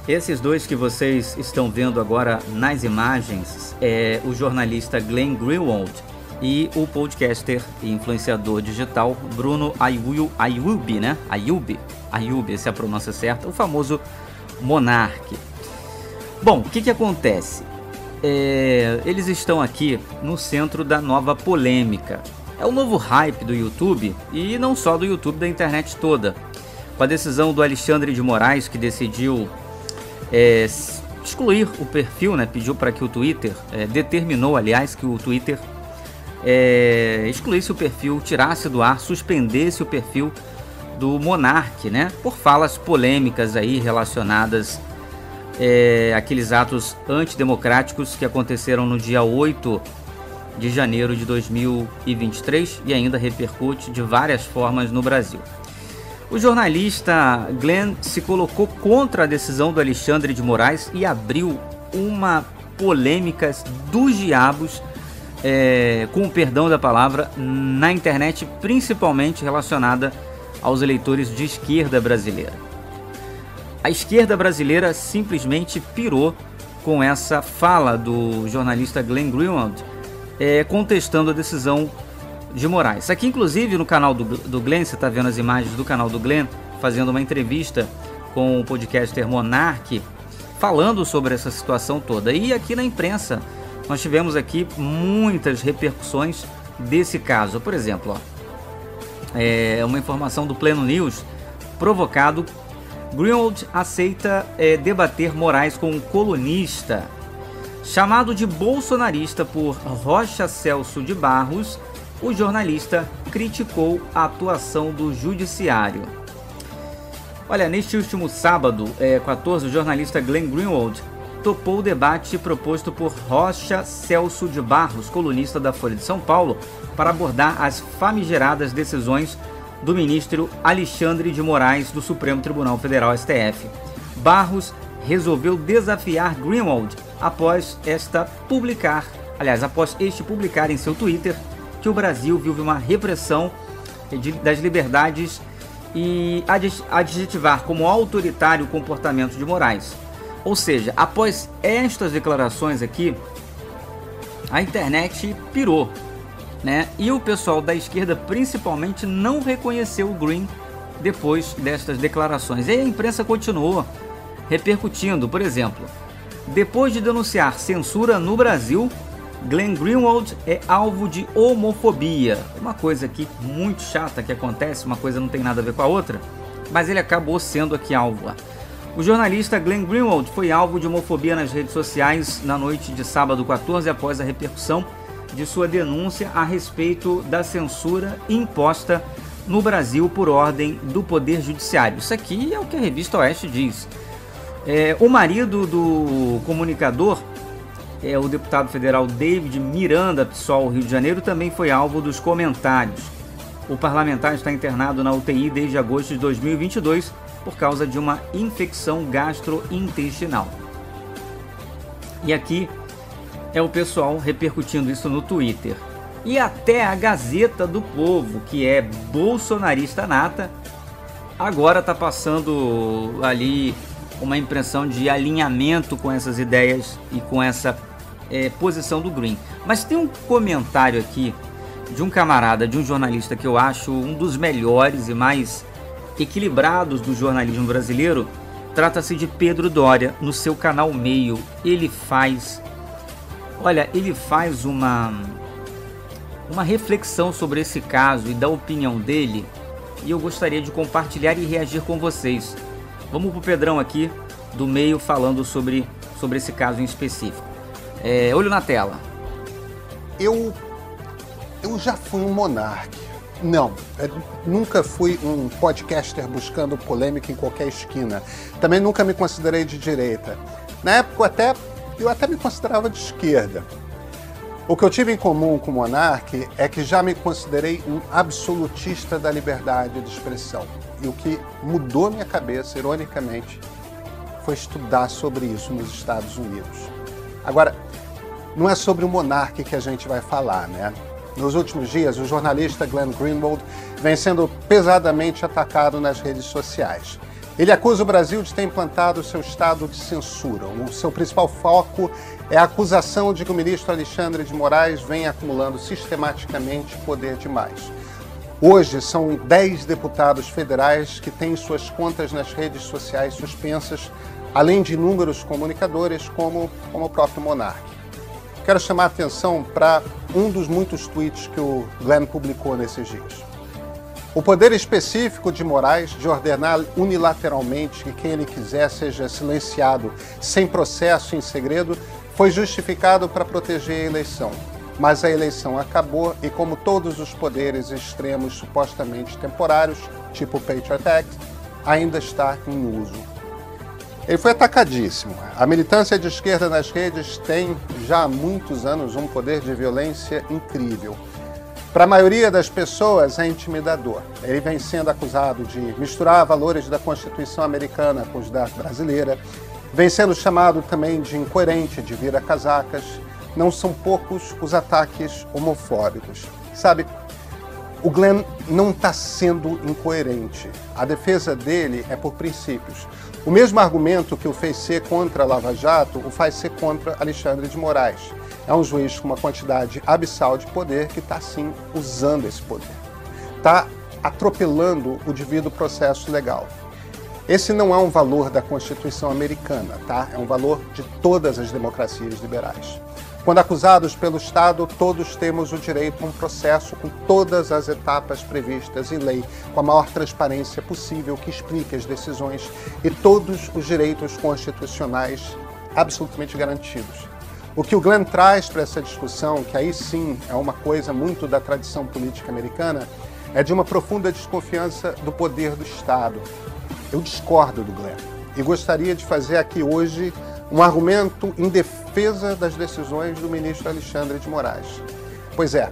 Esses dois que vocês estão vendo agora nas imagens é o jornalista Glenn Greenwald e o podcaster e influenciador digital Bruno Ayub, né? Ayub, essa é a pronúncia certa, o famoso Monark. Bom, o que acontece? Eles estão aqui no centro da nova polêmica. É o novo hype do YouTube, e não só do YouTube, da internet toda. Com a decisão do Alexandre de Moraes, que decidiu excluir o perfil, né? Pediu para que o Twitter, determinou, aliás, que o Twitter excluísse o perfil, tirasse do ar, suspendesse o perfil do Monark, né? Por falas polêmicas aí relacionadas àqueles atos antidemocráticos que aconteceram no dia 8 de janeiro de 2023 e ainda repercute de várias formas no Brasil. O jornalista Glenn se colocou contra a decisão do Alexandre de Moraes e abriu uma polêmica dos diabos, com o perdão da palavra, na internet, principalmente relacionada aos eleitores de esquerda brasileira. A esquerda brasileira simplesmente pirou com essa fala do jornalista Glenn Greenwald, contestando a decisão de Moraes. Aqui, inclusive, no canal do Glenn, você está vendo as imagens do canal do Glenn, fazendo uma entrevista com o podcaster Monark, falando sobre essa situação toda. E aqui na imprensa, nós tivemos aqui muitas repercussões desse caso. Por exemplo, uma informação do Pleno News, provocado, Greenwald aceita debater Moraes com um colunista. Chamado de bolsonarista por Rocha Celso de Barros, o jornalista criticou a atuação do judiciário. Olha, neste último sábado, 14, o jornalista Glenn Greenwald topou o debate proposto por Rocha Celso de Barros, colunista da Folha de São Paulo, para abordar as famigeradas decisões do ministro Alexandre de Moraes do Supremo Tribunal Federal, STF. Barros resolveu desafiar Greenwald após este publicar em seu Twitter que o Brasil vive uma repressão das liberdades e adjetivar como autoritário o comportamento de Moraes. Ou seja, após estas declarações aqui, a internet pirou, né? E o pessoal da esquerda principalmente não reconheceu o Green depois destas declarações. E a imprensa continuou repercutindo. Por exemplo, depois de denunciar censura no Brasil, Glenn Greenwald é alvo de homofobia. Uma coisa aqui muito chata que acontece, uma coisa não tem nada a ver com a outra, mas ele acabou sendo aqui alvo. O jornalista Glenn Greenwald foi alvo de homofobia nas redes sociais na noite de sábado 14, após a repercussão de sua denúncia a respeito da censura imposta no Brasil por ordem do Poder Judiciário. Isso aqui é o que a revista Oeste diz. O marido do comunicador, o deputado federal David Miranda, PSOL, Rio de Janeiro, também foi alvo dos comentários. O parlamentar está internado na UTI desde agosto de 2022 por causa de uma infecção gastrointestinal. E aqui é o pessoal repercutindo isso no Twitter. E até a Gazeta do Povo, que é bolsonarista nata, agora está passando ali uma impressão de alinhamento com essas ideias e com essa posição do Green. Mas tem um comentário aqui de um camarada, de um jornalista que eu acho um dos melhores e mais equilibrados do jornalismo brasileiro. Trata-se de Pedro Doria, no seu canal Meio. Ele faz uma reflexão sobre esse caso e da opinião dele, e eu gostaria de compartilhar e reagir com vocês. Vamos pro Pedrão aqui do Meio falando sobre esse caso em específico. Olho na tela. Eu já fui um monarca. Não, nunca fui um podcaster buscando polêmica em qualquer esquina. Também nunca me considerei de direita. Na época eu até me considerava de esquerda. O que eu tive em comum com o Monark é que já me considerei um absolutista da liberdade de expressão. E o que mudou minha cabeça, ironicamente, foi estudar sobre isso nos Estados Unidos. Agora, não é sobre o Monark que a gente vai falar, né? Nos últimos dias, o jornalista Glenn Greenwald vem sendo pesadamente atacado nas redes sociais. Ele acusa o Brasil de ter implantado o seu estado de censura. O seu principal foco é a acusação de que o ministro Alexandre de Moraes vem acumulando sistematicamente poder demais. Hoje, são 10 deputados federais que têm suas contas nas redes sociais suspensas, além de inúmeros comunicadores, como o próprio Monark. Quero chamar a atenção para um dos muitos tweets que o Glenn publicou nesses dias. O poder específico de Moraes de ordenar unilateralmente que quem ele quiser seja silenciado sem processo e em segredo foi justificado para proteger a eleição. Mas a eleição acabou e, como todos os poderes extremos supostamente temporários, tipo o Patriot Act, ainda está em uso. Ele foi atacadíssimo. A militância de esquerda nas redes tem já há muitos anos um poder de violência incrível. Para a maioria das pessoas é intimidador. Ele vem sendo acusado de misturar valores da Constituição americana com os da brasileira, vem sendo chamado também de incoerente, de vira-casacas. Não são poucos os ataques homofóbicos. Sabe, o Glenn não está sendo incoerente. A defesa dele é por princípios. O mesmo argumento que o fez ser contra a Lava Jato o faz ser contra Alexandre de Moraes. É um juiz com uma quantidade abissal de poder que está, sim, usando esse poder. Está atropelando o devido processo legal. Esse não é um valor da Constituição americana, tá? É um valor de todas as democracias liberais. Quando acusados pelo Estado, todos temos o direito a um processo com todas as etapas previstas em lei, com a maior transparência possível, que explique as decisões e todos os direitos constitucionais absolutamente garantidos. O que o Glenn traz para essa discussão, que aí sim é uma coisa muito da tradição política americana, é de uma profunda desconfiança do poder do Estado. Eu discordo do Glenn e gostaria de fazer aqui hoje um argumento em defesa das decisões do ministro Alexandre de Moraes. Pois é,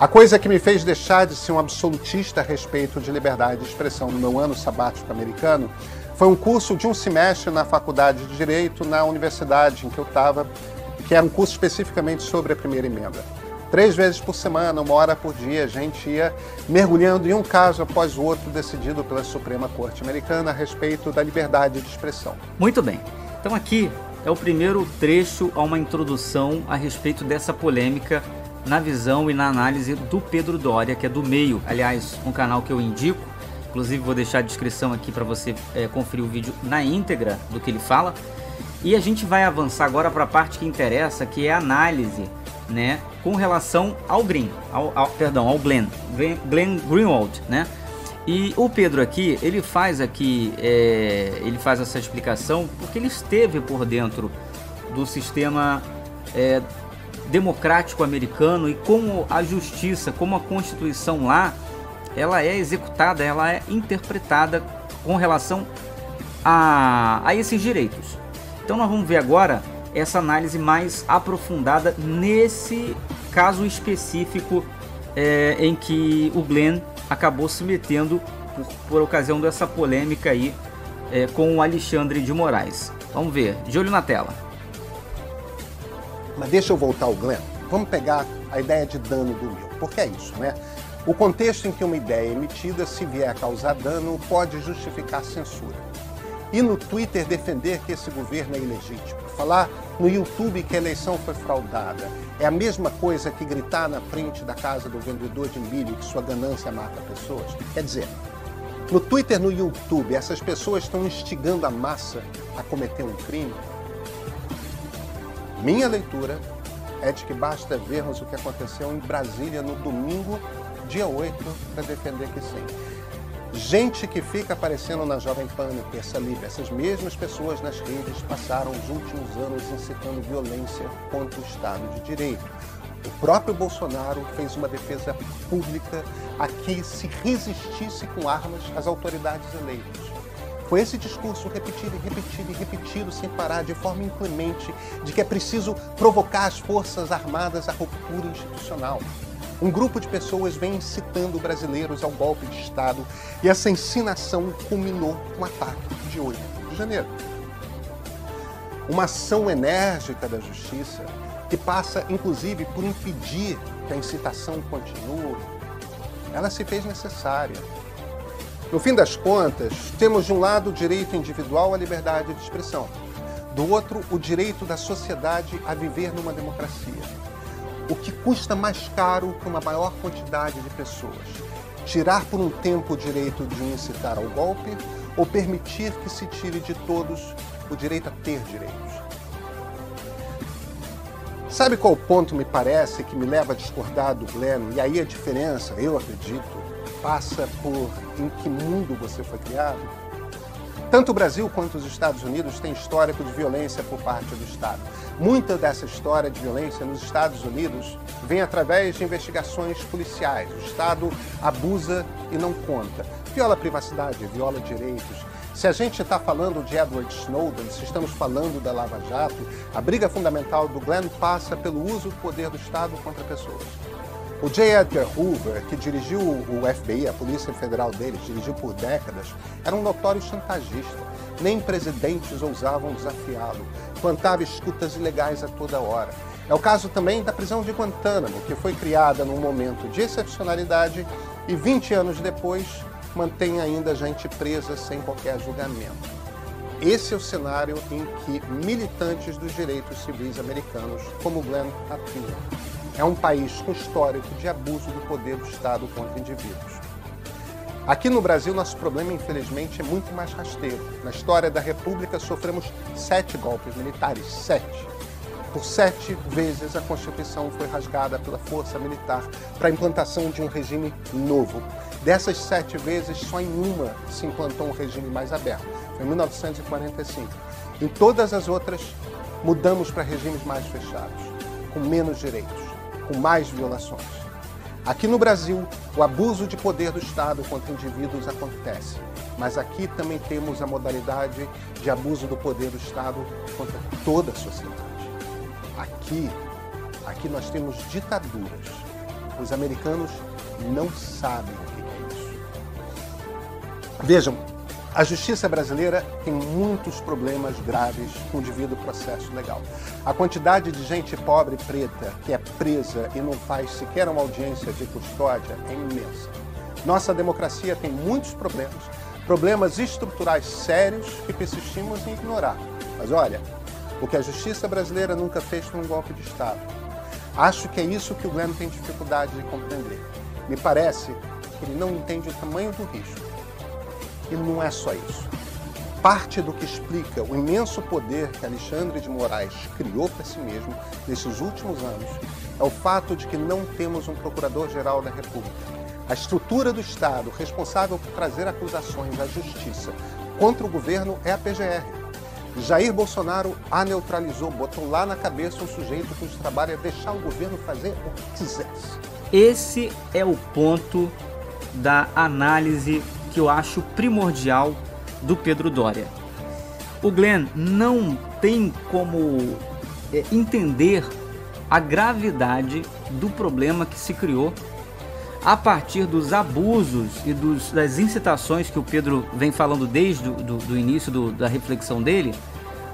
a coisa que me fez deixar de ser um absolutista a respeito de liberdade de expressão no meu ano sabático americano foi um curso de um semestre na Faculdade de Direito na universidade em que eu estava, que era um curso especificamente sobre a primeira emenda. 3 vezes por semana, 1 hora por dia, a gente ia mergulhando em um caso após o outro decidido pela Suprema Corte Americana a respeito da liberdade de expressão. Muito bem. Então aqui é o primeiro trecho a uma introdução a respeito dessa polêmica na visão e na análise do Pedro Doria, que é do Meio. Aliás, um canal que eu indico. Inclusive vou deixar a descrição aqui para você conferir o vídeo na íntegra do que ele fala. E a gente vai avançar agora para a parte que interessa, que é a análise, né, com relação ao Glenn Greenwald, né? E o Pedro aqui, ele faz essa explicação porque ele esteve por dentro do sistema democrático americano e como a justiça, como a Constituição lá, ela é executada, ela é interpretada com relação a esses direitos. Então nós vamos ver agora essa análise mais aprofundada nesse caso específico em que o Glenn acabou se metendo por ocasião dessa polêmica aí com o Alexandre de Moraes. Vamos ver, de olho na tela. Mas deixa eu voltar ao Glenn. Vamos pegar a ideia de dano do Will, porque é isso, né? O contexto em que uma ideia é emitida, se vier a causar dano, pode justificar censura. E no Twitter defender que esse governo é ilegítimo. Falar no YouTube que a eleição foi fraudada é a mesma coisa que gritar na frente da casa do vendedor de milho que sua ganância mata pessoas. Quer dizer, no Twitter, no YouTube, essas pessoas estão instigando a massa a cometer um crime. Minha leitura é de que basta vermos o que aconteceu em Brasília no domingo, dia 8, para defender que sim. Gente que fica aparecendo na Jovem Pan, no Terça Livre, essas mesmas pessoas nas redes passaram os últimos anos incitando violência contra o Estado de Direito. O próprio Bolsonaro fez uma defesa pública a que se resistisse com armas às autoridades eleitas. Foi esse discurso repetido e repetido e repetido sem parar, de forma inclemente, de que é preciso provocar as Forças Armadas à ruptura institucional. Um grupo de pessoas vem incitando brasileiros ao golpe de Estado e essa ensinação culminou com o ataque de 8 de janeiro. Uma ação enérgica da Justiça que passa, inclusive, por impedir que a incitação continue, ela se fez necessária. No fim das contas, temos de um lado o direito individual à liberdade de expressão, do outro o direito da sociedade a viver numa democracia. O que custa mais caro para uma maior quantidade de pessoas? Tirar por um tempo o direito de incitar ao golpe ou permitir que se tire de todos o direito a ter direitos? Sabe qual ponto me parece que me leva a discordar do Glenn? E aí a diferença, eu acredito, passa por em que mundo você foi criado? Tanto o Brasil quanto os Estados Unidos têm histórico de violência por parte do Estado. Muita dessa história de violência nos Estados Unidos vem através de investigações policiais. O Estado abusa e não conta. Viola a privacidade, viola direitos. Se a gente está falando de Edward Snowden, se estamos falando da Lava Jato, a briga fundamental do Glenn passa pelo uso do poder do Estado contra pessoas. O J. Edgar Hoover, que dirigiu o FBI, a Polícia Federal deles, dirigiu por décadas, era um notório chantagista. Nem presidentes ousavam desafiá-lo. Plantava escutas ilegais a toda hora. É o caso também da prisão de Guantánamo, que foi criada num momento de excepcionalidade e 20 anos depois mantém ainda gente presa sem qualquer julgamento. Esse é o cenário em que militantes dos direitos civis americanos, como Glenn, atuam. É um país com histórico de abuso do poder do Estado contra indivíduos. Aqui no Brasil, nosso problema, infelizmente, é muito mais rasteiro. Na história da República, sofremos 7 golpes militares, 7. Por 7 vezes, a Constituição foi rasgada pela força militar para a implantação de um regime novo. Dessas 7 vezes, só em uma se implantou um regime mais aberto. Foi em 1945. Em todas as outras, mudamos para regimes mais fechados, com menos direitos, com mais violações. Aqui no Brasil, o abuso de poder do Estado contra indivíduos acontece, mas aqui também temos a modalidade de abuso do poder do Estado contra toda a sociedade. Aqui nós temos ditaduras. Os americanos não sabem o que é isso. Vejam, a justiça brasileira tem muitos problemas graves com o devido processo legal. A quantidade de gente pobre e preta que é presa e não faz sequer uma audiência de custódia é imensa. Nossa democracia tem muitos problemas estruturais sérios que persistimos em ignorar. Mas olha, o que a justiça brasileira nunca fez foi um golpe de Estado. Acho que é isso que o Glenn tem dificuldade de compreender. Me parece que ele não entende o tamanho do risco. E não é só isso. Parte do que explica o imenso poder que Alexandre de Moraes criou para si mesmo nesses últimos anos é o fato de que não temos um Procurador-Geral da República. A estrutura do Estado responsável por trazer acusações à Justiça contra o governo é a PGR. Jair Bolsonaro a neutralizou, botou lá na cabeça um sujeito cujo trabalho é deixar o governo fazer o que quisesse. Esse é o ponto da análise que eu acho primordial do Pedro Doria. O Glenn não tem como entender a gravidade do problema que se criou a partir dos abusos e das incitações que o Pedro vem falando desde o início da reflexão dele,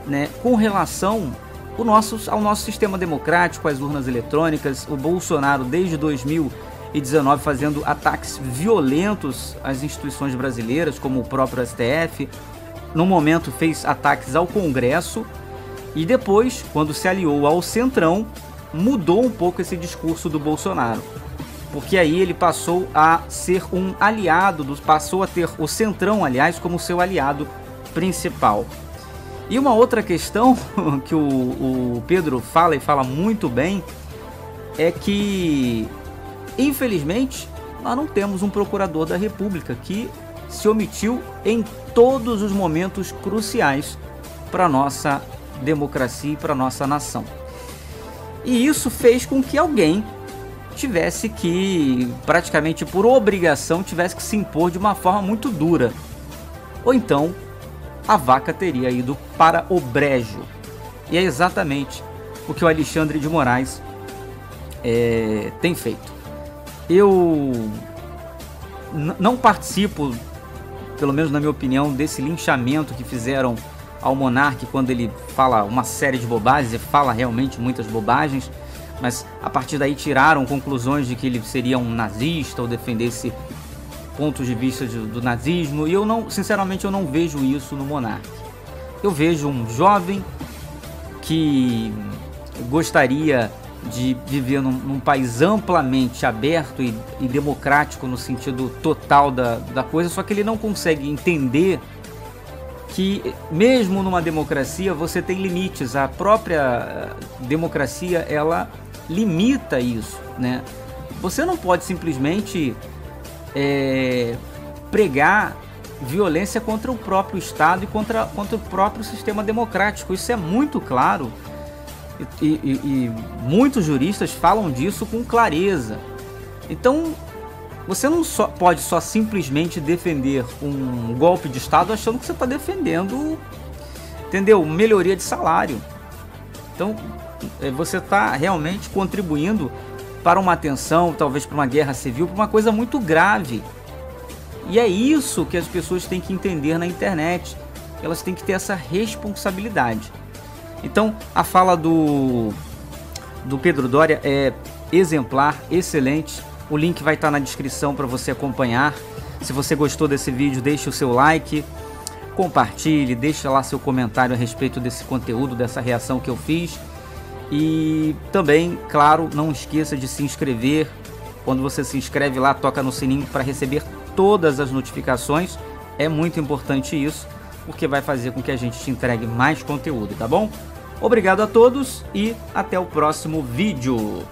né, com relação ao nosso sistema democrático, às urnas eletrônicas. O Bolsonaro, desde 2019, fazendo ataques violentos às instituições brasileiras, como o próprio STF. No momento, fez ataques ao Congresso e depois, quando se aliou ao Centrão, mudou um pouco esse discurso do Bolsonaro. Porque aí ele passou a ser um aliado, passou a ter o Centrão, aliás, como seu aliado principal. E uma outra questão que o Pedro fala e fala muito bem é que, infelizmente, nós não temos um procurador da República, que se omitiu em todos os momentos cruciais para a nossa democracia e para a nossa nação. E isso fez com que alguém tivesse que, praticamente por obrigação, tivesse que se impor de uma forma muito dura. Ou então, a vaca teria ido para o brejo. E é exatamente o que o Alexandre de Moraes tem feito. Eu não participo, pelo menos na minha opinião, desse linchamento que fizeram ao monarca quando ele fala uma série de bobagens, e fala realmente muitas bobagens, mas a partir daí tiraram conclusões de que ele seria um nazista ou defendesse pontos de vista do nazismo, e eu não, sinceramente, eu não vejo isso no Monark. Eu vejo um jovem que gostaria de viver num país amplamente aberto e democrático no sentido total da coisa, só que ele não consegue entender que mesmo numa democracia você tem limites. A própria democracia, ela limita isso, né? Você não pode simplesmente pregar violência contra o próprio Estado e contra o próprio sistema democrático. Isso é muito claro e muitos juristas falam disso com clareza. Então, você não pode simplesmente defender um golpe de Estado achando que você está defendendo, entendeu? Melhoria de salário. Então, você está realmente contribuindo para uma tensão, talvez para uma guerra civil, para uma coisa muito grave. E é isso que as pessoas têm que entender na internet. Elas têm que ter essa responsabilidade. Então, a fala do Pedro Doria é exemplar, excelente. O link vai estar na descrição para você acompanhar. Se você gostou desse vídeo, deixe o seu like, compartilhe, deixe lá seu comentário a respeito desse conteúdo, dessa reação que eu fiz. E também, claro, não esqueça de se inscrever. Quando você se inscreve lá, toca no sininho para receber todas as notificações. É muito importante isso, porque vai fazer com que a gente te entregue mais conteúdo, tá bom? Obrigado a todos e até o próximo vídeo.